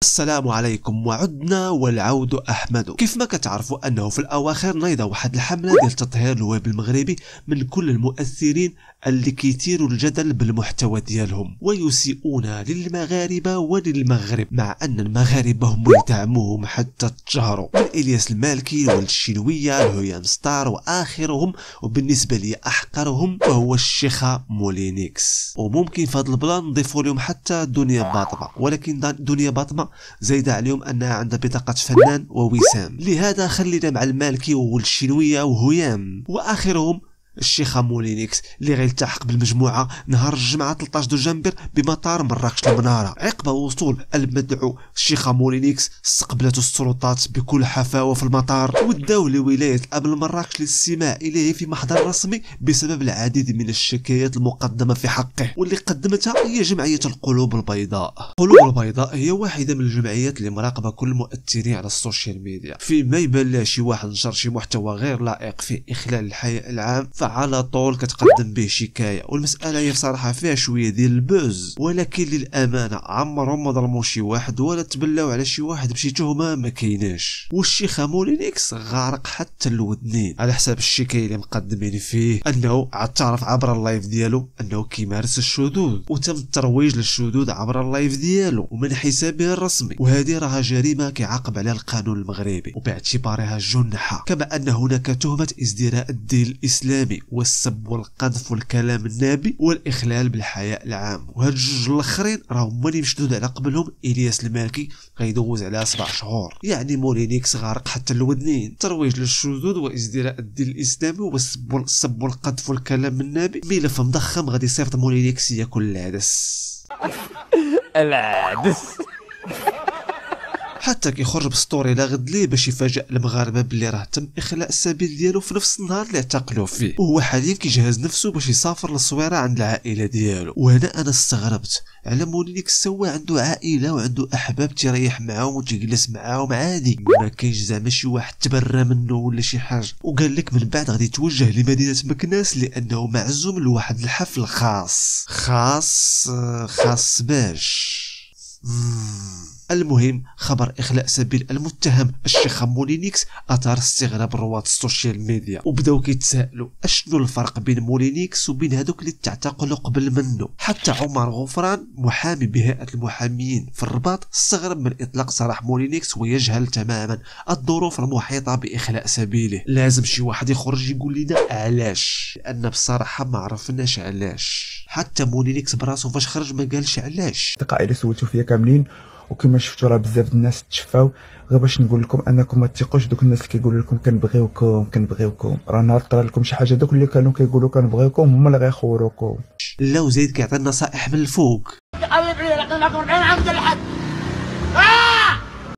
السلام عليكم وعدنا والعود أحمد. كيف ما كتعرفوا أنه في الأواخر نايضة واحد الحملة ديال تطهير الويب المغربي من كل المؤثرين اللي كيثيروا الجدل بالمحتوى ديالهم ويسيئون للمغاربة وللمغرب، مع أن المغاربة هم يدعموهم حتى تجهروا، من إلياس المالكي والشنوية لهيام ستار وآخرهم، وبالنسبة لي أحقرهم وهو الشيخة مولينيكس. وممكن في هذا البلان نضيفوا لهم حتى دنيا باطمة، ولكن دنيا باطمة زايدة عليهم أنها عندها بطاقة فنان ووسام، لهذا خلينا مع المالكي والشنوية وهيام وآخرهم الشيخة مولينيكس اللي غيلتحق بالمجموعة نهار الجمعة 13 دجنبر بمطار مراكش المنارة. عقب وصول المدعو الشيخة مولينيكس استقبلته السلطات بكل حفاوة في المطار، وداو لولاية أمن مراكش للاستماع إليه في محضر رسمي بسبب العديد من الشكايات المقدمة في حقه، واللي قدمتها هي جمعية القلوب البيضاء. القلوب البيضاء هي واحدة من الجمعيات اللي مراقبة كل المؤثرين على السوشيال ميديا، فيما يبان لها شي واحد نشر شي محتوى غير لائق في إخلال الحياء العام على طول كتقدم به شكايه. والمساله هي بصراحه فيها شويه ديال البوز، ولكن للامانه عمرهم ما ظلموا شي واحد ولا تبلاو على شي واحد بشي تهمه ما كايناش. والشيخه مولينيكس غارق حتى الودنين على حساب الشكايه اللي مقدمين فيه، انه اعترف عبر اللايف ديالو انه كيمارس الشذوذ، وتم الترويج للشذوذ عبر اللايف ديالو ومن حسابه الرسمي، وهذه راها جريمه كيعاقب عليها القانون المغربي وباعتبارها جنحه. كما ان هناك تهمه ازدراء الدين الاسلامي والسب والقذف والكلام النابي والاخلال بالحياء العام، وهاد الجوج الاخرين راهم هما اللي مشدود على قبلهم الياس المالكي غيدوز عليها 7 شهور. يعني مولينيكس غارق حتى الودنين، ترويج للشذوذ وازدراء الدين الاسلامي والسب والقذف والكلام النابي، ملف مضخم غادي يصيفط مولينيكس ياكل العدس. العدس حتى كيخرج بسطوري لا غد ليه باش يفاجئ المغاربه باللي راه تم اخلاء السبيل ديالو في نفس النهار اللي اعتقلوه فيه، وهو حاليا كيجهز نفسه باش يسافر للصويره عند العائله ديالو. وهنا انا استغربت على مولينيكس، سوا عنده عائله وعنده احباب تيريح معاهم وتجلس معاهم عادي، ما كاينش زعما شي واحد تبرى منه ولا شي حاجه. وقال لك من بعد غادي يتوجه لمدينه مكناس لانه معزوم لواحد الحفل خاص باش المهم، خبر إخلاء سبيل المتهم الشيخة مولينيكس أثار استغراب رواد السوشيال ميديا، وبداو كيتسائلوا اشنو الفرق بين مولينيكس وبين هذوك اللي تعتقلوا قبل منه. حتى عمر غفران محامي بهيئة المحاميين في الرباط استغرب من إطلاق سراح مولينيكس ويجهل تماما الظروف المحيطة بإخلاء سبيله. لازم شي واحد يخرج يقول لنا علاش، لأن بصراحة ما عرفناش علاش. حتى مولينيكس براسو فاش خرج ما قالش علاش. الدقائق اللي سولتو فيا كاملين وكما شفتوا راه بزاف الناس تشفاو، غير باش نقول لكم انكم ما تثقوش دوك الناس اللي كيقولوا لكم كنبغيوكم، راه نهار طرا لكم شي حاجه دوك اللي كانوا كيقولوا كنبغيوكم هما اللي غيخوروكم. لا وزيد كيعطي النصائح من الفوق.